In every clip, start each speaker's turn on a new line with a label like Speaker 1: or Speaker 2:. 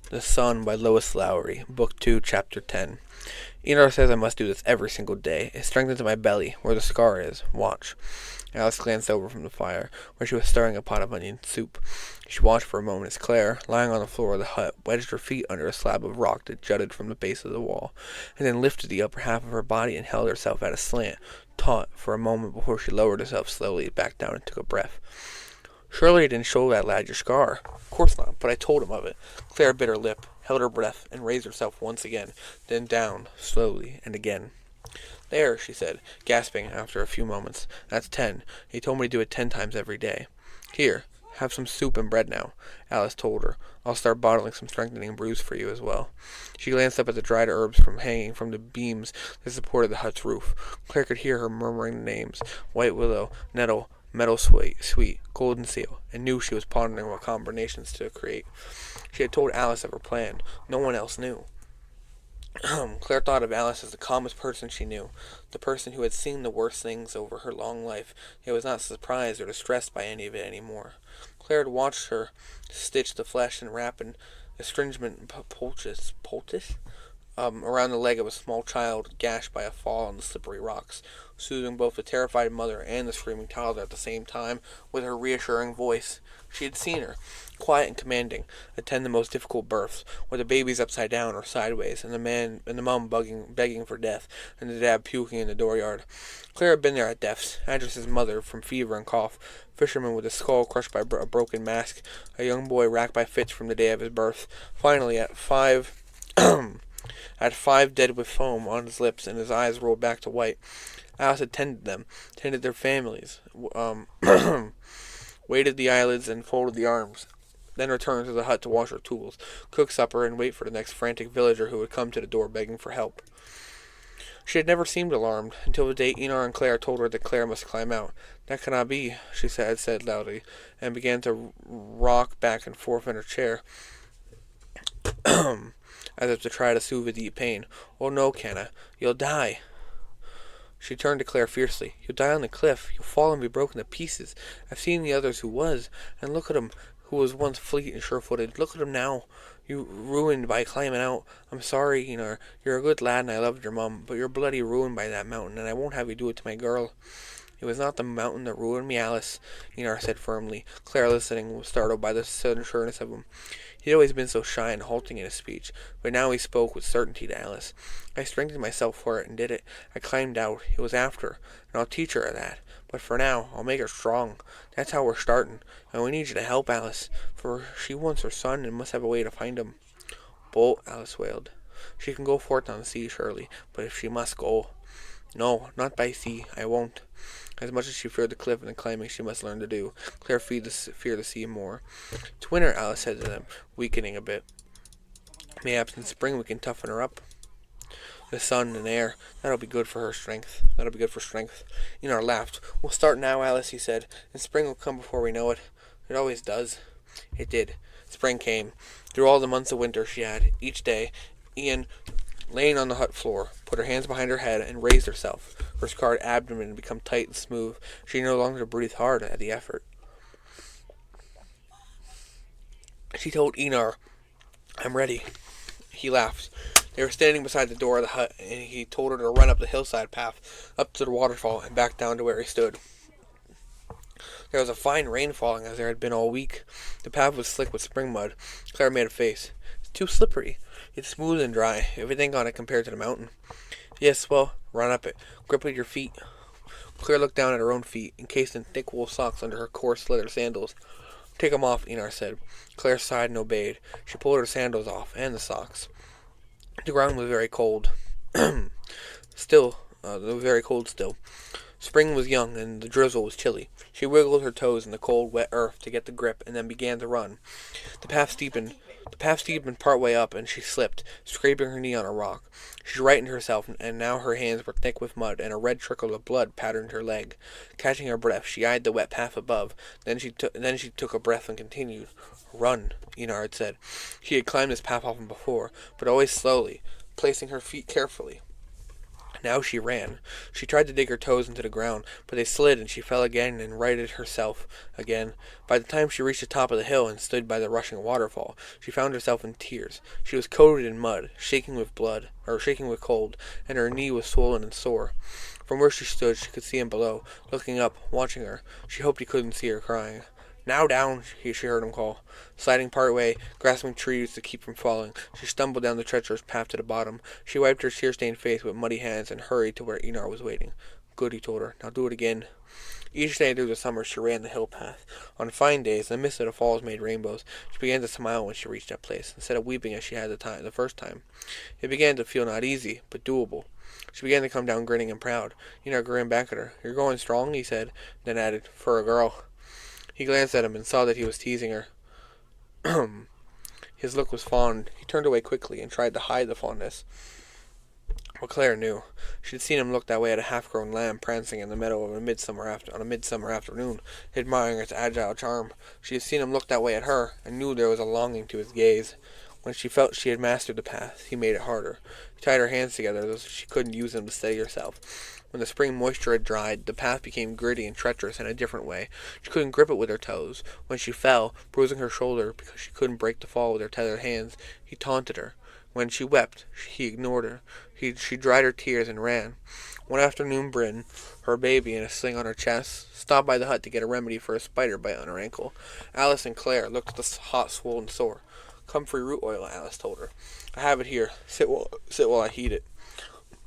Speaker 1: The Sun by Lois Lowry, Book 2, Chapter 10. Enar says I must do this every single day. It strengthens my belly, where the scar is. Watch. Alice glanced over from the fire, where she was stirring a pot of onion soup. She watched for a moment as Claire, lying on the floor of the hut, wedged her feet under a slab of rock that jutted from the base of the wall, and then lifted the upper half of her body and held herself at a slant, taut, for a moment before she lowered herself slowly back down and took a breath. Surely I didn't show that lad your scar. Of course not, but I told him of it. Claire bit her lip, held her breath, and raised herself once again, then down, slowly, and again. There, she said, gasping after a few moments. That's 10. He told me to do it 10 times every day. Here, have some soup and bread now, Alice told her. I'll start bottling some strengthening brews for you as well. She glanced up at the dried herbs hanging from the beams that supported the hut's roof. Claire could hear her murmuring the names: white willow, nettle, meadow sweet, golden seal, and knew she was pondering what combinations to create. She had told Alice of her plan. No one else knew. Claire thought of Alice as the calmest person she knew, the person who had seen the worst things over her long life, yet was not surprised or distressed by any of it any more. Claire had watched her stitch the flesh and wrap an astringent poultice around the leg of a small child gashed by a fall on the slippery rocks, soothing both the terrified mother and the screaming toddler at the same time with her reassuring voice. She had seen her, quiet and commanding, attend the most difficult births, where the baby's upside down or sideways, and the mum begging for death, and the dad puking in the dooryard. Claire had been there at deaths: Andrew's mother from fever and cough, fisherman with his skull crushed by a broken mast, a young boy racked by fits from the day of his birth. Finally, at 5, at 5 dead with foam on his lips and his eyes rolled back to white, Alice had tended them, tended their families, weighted the eyelids and folded the arms, then returned to the hut to wash her tools, cook supper, and wait for the next frantic villager who would come to the door begging for help. She had never seemed alarmed, until the day Enar and Claire told her that Claire must climb out. That cannot be, she said loudly, and began to rock back and forth in her chair, as if to try to soothe a deep pain. Oh no, Canna, you'll die. She turned to Claire fiercely. You'll die on the cliff. You'll fall and be broken to pieces. I've seen the others who was, and look at him, who was once fleet and sure-footed. Look at him now. You ruined by climbing out. I'm sorry, Enar. You're a good lad and I loved your mum, but you're bloody ruined by that mountain, and I won't have you do it to my girl. It was not the mountain that ruined me, Alice, Enar said firmly. Claire, listening, was startled by the sudden sureness of him. He had always been so shy and halting in his speech, but now he spoke with certainty to Alice. I strengthened myself for it and did it. I climbed out. It was after, and I'll teach her that. But for now, I'll make her strong. That's how we're starting, and we need you to help Alice, for she wants her son and must have a way to find him. Bolt, Alice wailed. She can go forth on the sea, surely, but if she must go. No, not by sea. I won't. As much as she feared the cliff and the climbing she must learn to do, Claire feared the sea more. It's winter, Alice said to them, weakening a bit. Mayhaps in spring we can toughen her up. The sun and air, that'll be good for her strength. That'll be good for strength. Enar laughed. We'll start now, Alice, he said, and spring will come before we know it. It always does. It did. Spring came. Through all the months of winter she had, each day, Ian, laying on the hut floor, put her hands behind her head and raised herself. Her scarred abdomen had become tight and smooth. She no longer breathed hard at the effort. She told Enar, I'm ready. He laughed. They were standing beside the door of the hut, and he told her to run up the hillside path, up to the waterfall, and back down to where he stood. There was a fine rain falling, as there had been all week. The path was slick with spring mud. Claire made a face. It's too slippery. It's smooth and dry. Everything on it compared to the mountain. Yes, well, run up it. Grip with your feet. Claire looked down at her own feet, encased in thick wool socks under her coarse leather sandals. Take 'em off, Enar said. Claire sighed and obeyed. She pulled her sandals off, and the socks. The ground was very cold. It was very cold still. Spring was young, and the drizzle was chilly. She wiggled her toes in the cold, wet earth to get the grip, and then began to run. The path steepened part way up, and she slipped, scraping her knee on a rock. She rightened herself, and now her hands were thick with mud, and a red trickle of blood patterned her leg. Catching her breath, she eyed the wet path above. Then she took a breath and continued. Run, Enar had said. She had climbed this path often before, but always slowly, placing her feet carefully. Now she ran. She tried to dig her toes into the ground, but they slid and she fell again and righted herself again. By the time she reached the top of the hill and stood by the rushing waterfall, she found herself in tears. She was coated in mud, shaking with cold, and her knee was swollen and sore. From where she stood, she could see him below, looking up, watching her. She hoped he couldn't see her crying. "Now down," she heard him call. Sliding part way, grasping trees to keep from falling, she stumbled down the treacherous path to the bottom. She wiped her tear-stained face with muddy hands and hurried to where Enar was waiting. "Good," he told her. "Now do it again." Each day through the summer she ran the hill path. On fine days, the mist of the falls made rainbows. She began to smile when she reached that place, instead of weeping as she had the first time. It began to feel not easy, but doable. She began to come down grinning and proud. Enar grinned back at her. "You're going strong," he said, then added, "for a girl." He glanced at him and saw that he was teasing her. His look was fond. He turned away quickly and tried to hide the fondness. But Claire knew. She had seen him look that way at a half-grown lamb prancing in the meadow on a midsummer afternoon, admiring its agile charm. She had seen him look that way at her, and knew there was a longing to his gaze. When she felt she had mastered the path, he made it harder. He tied her hands together as if she couldn't use them to steady herself. When the spring moisture had dried, the path became gritty and treacherous in a different way. She couldn't grip it with her toes. When she fell, bruising her shoulder because she couldn't break the fall with her tethered hands, he taunted her. When she wept, he ignored her. She dried her tears and ran. One afternoon, Bryn, her baby in a sling on her chest, stopped by the hut to get a remedy for a spider bite on her ankle. Alice and Claire looked at the hot, swollen sore. "Comfrey root oil," Alice told her. "I have it here. Sit while I heat it."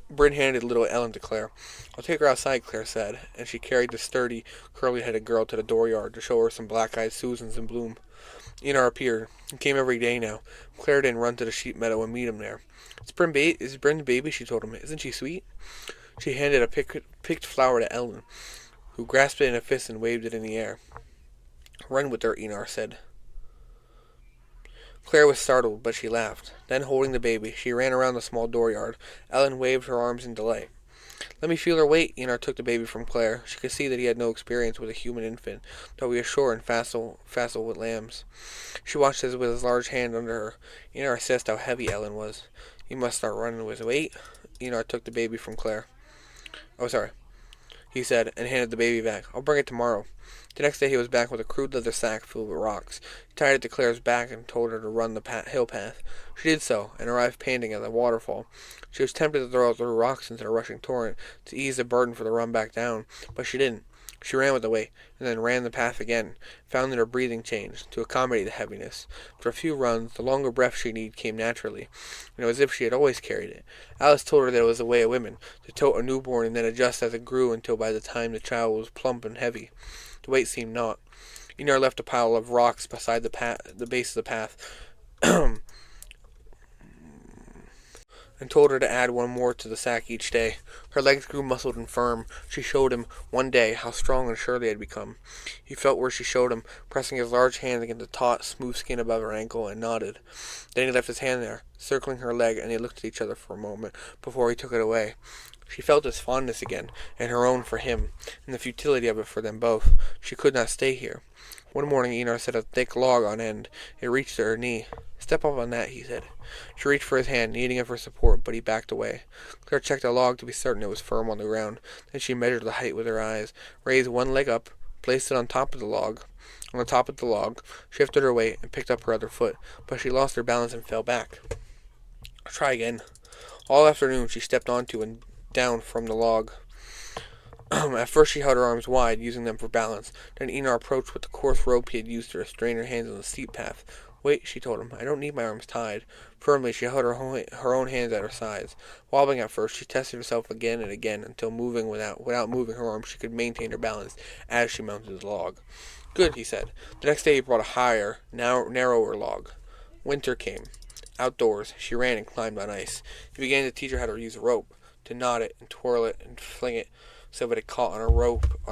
Speaker 1: Bryn handed little Ellen to Claire. "I'll take her outside," Claire said, and she carried the sturdy, curly-headed girl to the dooryard to show her some black-eyed Susans in bloom. Enar appeared. He came every day now. Claire didn't run to the sheep meadow and meet him there. "It's Bryn's baby," she told him. "Isn't she sweet?" She handed a picked flower to Ellen, who grasped it in a fist and waved it in the air. "Run with her," Enar said. Claire was startled, but she laughed. Then, holding the baby, she ran around the small dooryard. Ellen waved her arms in delight. "Let me feel her weight." Enar took the baby from Claire. She could see that he had no experience with a human infant, though he was sure and facile with lambs. She watched with his large hand under her. Enar assessed how heavy Ellen was. "You must start running with his weight." Enar took the baby from Claire. "Oh, sorry," he said, and handed the baby back. "I'll bring it tomorrow." The next day he was back with a crude leather sack filled with rocks. He tied it to Claire's back and told her to run the hill path. She did so, and arrived panting at the waterfall. She was tempted to throw rocks into the rushing torrent to ease the burden for the run back down, but she didn't. She ran with the weight, and then ran the path again, found that her breathing changed, to accommodate the heaviness. After a few runs, the longer breath she needed came naturally, and it was as if she had always carried it. Alice told her that it was the way of women, to tote a newborn and then adjust as it grew until by the time the child was plump and heavy. The weight seemed not. Enar left a pile of rocks beside the base of the path, and told her to add one more to the sack each day. Her legs grew muscled and firm. She showed him, one day, how strong and sure they had become. He felt where she showed him, pressing his large hand against the taut, smooth skin above her ankle, and nodded. Then he left his hand there, circling her leg, and they looked at each other for a moment, before he took it away. She felt his fondness again, and her own for him, and the futility of it for them both. She could not stay here. One morning Enar set a thick log on end. It reached to her knee. "Step up on that," he said. She reached for his hand, needing it for support, but he backed away. Claire checked the log to be certain it was firm on the ground. Then she measured the height with her eyes, raised one leg up, placed it on top of the log. Shifted her weight, and picked up her other foot, but she lost her balance and fell back. "Try again." All afternoon she stepped onto and down from the log. At first she held her arms wide, using them for balance. Then Enar approached with the coarse rope he had used to restrain her hands on the steep path. "Wait," she told him. "I don't need my arms tied." Firmly she held her own hands at her sides. Wobbling at first, she tested herself again and again, until without moving her arms she could maintain her balance as she mounted the log. "Good," he said. The next day he brought a higher, narrower log. Winter came. Outdoors, she ran and climbed on ice. He began to teach her how to use a rope, to knot it and twirl it and fling it so that it caught on a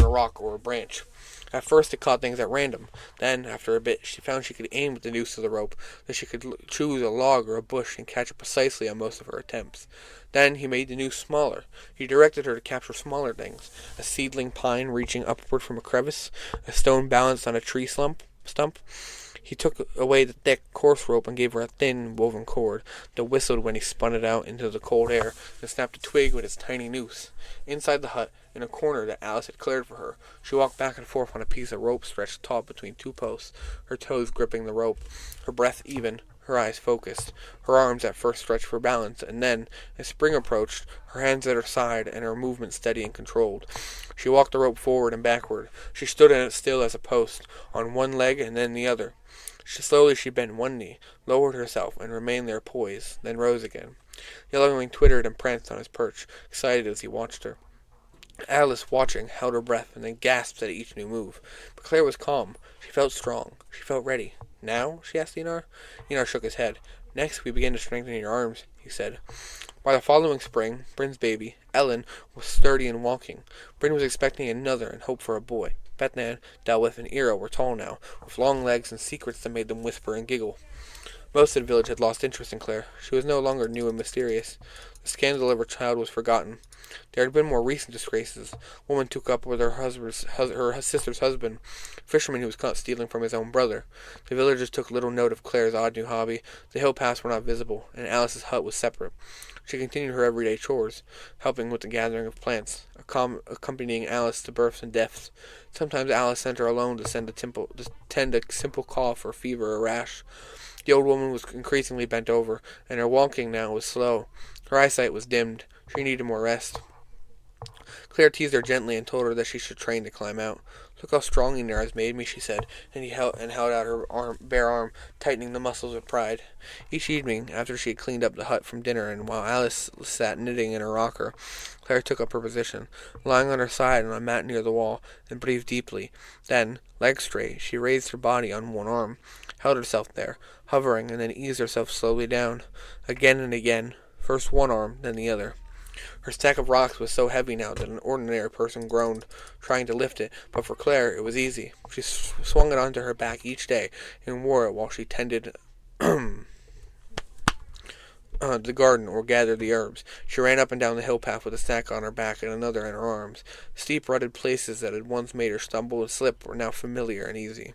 Speaker 1: rock or a branch. At first it caught things at random. Then, after a bit, she found she could aim with the noose of the rope, that she could choose a log or a bush and catch it precisely on most of her attempts. Then he made the noose smaller. He directed her to capture smaller things, a seedling pine reaching upward from a crevice, a stone balanced on a tree stump. He took away the thick, coarse rope and gave her a thin, woven cord that whistled when he spun it out into the cold air and snapped a twig with his tiny noose. Inside the hut, in a corner that Alice had cleared for her, she walked back and forth on a piece of rope stretched taut between two posts, her toes gripping the rope, her breath even, her eyes focused, her arms at first stretched for balance, and then, as spring approached, her hands at her side and her movements steady and controlled. She walked the rope forward and backward. She stood in it still as a post, on one leg and then the other. Slowly she bent one knee, lowered herself, and remained there poised, then rose again. Yellowwing twittered and pranced on his perch, excited as he watched her. Alice, watching, held her breath and then gasped at each new move. But Claire was calm. She felt strong. She felt ready. Now? She asked Enar. Enar shook his head. Next, we begin to strengthen your arms, he said. By the following spring, Bryn's baby, Ellen, was sturdy and walking. Bryn was expecting another and hoped for a boy. Bethnan, Dalwith, and Ira were tall now, with long legs and secrets that made them whisper and giggle. Most of the village had lost interest in Claire. She was no longer new and mysterious. The scandal of her child was forgotten. There had been more recent disgraces. A woman took up with her sister's husband, a fisherman who was caught stealing from his own brother. The villagers took little note of Claire's odd new hobby. The hill paths were not visible, and Alice's hut was separate. She continued her everyday chores, helping with the gathering of plants, accompanying Alice to births and deaths. Sometimes Alice sent her alone to tend a simple cough or fever or rash. The old woman was increasingly bent over, and her walking now was slow. Her eyesight was dimmed. She needed more rest. Claire teased her gently and told her that she should train to climb out. Look how strong Enar has made me, she said, and held out her bare arm, tightening the muscles with pride. Each evening, after she had cleaned up the hut from dinner, and while Alice sat knitting in her rocker, Claire took up her position, lying on her side on a mat near the wall, and breathed deeply. Then, legs straight, she raised her body on one arm, held herself there, hovering, and then eased herself slowly down, again and again, first one arm, then the other. Her stack of rocks was so heavy now that an ordinary person groaned, trying to lift it, but for Claire it was easy. She swung it onto her back each day and wore it while she tended the garden or gathered the herbs. She ran up and down the hill path with a sack on her back and another in her arms. Steep, rutted places that had once made her stumble and slip were now familiar and easy.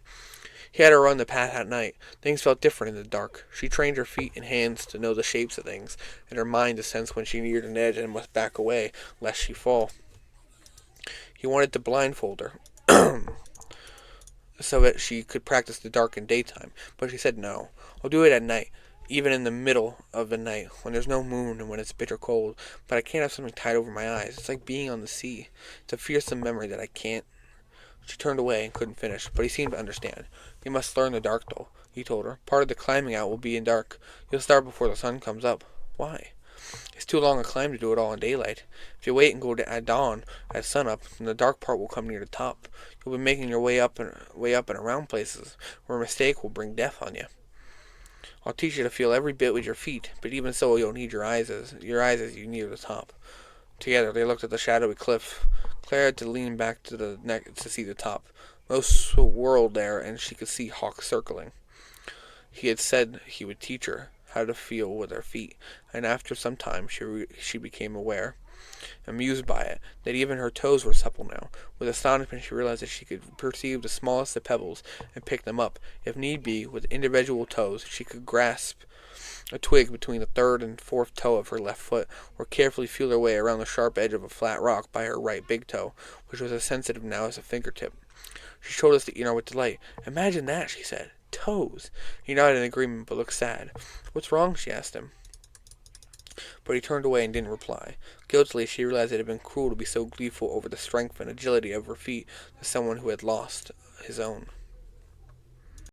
Speaker 1: He had her run the path at night. Things felt different in the dark. She trained her feet and hands to know the shapes of things, and her mind to sense when she neared an edge and must back away, lest she fall. He wanted to blindfold her, so that she could practice the dark in daytime, but she said no. I'll do it at night, even in the middle of the night, when there's no moon and when it's bitter cold, but I can't have something tied over my eyes. It's like being on the sea. It's a fearsome memory that I can't. She turned away and couldn't finish, but he seemed to understand. You must learn the dark, though, he told her. Part of the climbing out will be in dark. You'll start before the sun comes up. Why? It's too long a climb to do it all in daylight. If you wait and go at dawn, at sunup, then the dark part will come near the top. You'll be making your way up and around places where a mistake will bring death on you. I'll teach you to feel every bit with your feet, but even so you'll need your eyes as you near the top. Together they looked at the shadowy cliff. Claire had to lean back to the neck to see the top. Most whirled there, and she could see Hawk circling. He had said he would teach her how to feel with her feet, and after some time she became aware, amused by it, that even her toes were supple now. With astonishment she realized that she could perceive the smallest of pebbles and pick them up. If need be, with individual toes, she could grasp a twig between the third and fourth toe of her left foot, or carefully feel her way around the sharp edge of a flat rock by her right big toe, which was as sensitive now as a fingertip. She showed us to Enar with delight. Imagine that, she said. Toes. He nodded in agreement, but looked sad. What's wrong? She asked him. But he turned away and didn't reply. Guiltily, she realized it had been cruel to be so gleeful over the strength and agility of her feet to someone who had lost his own.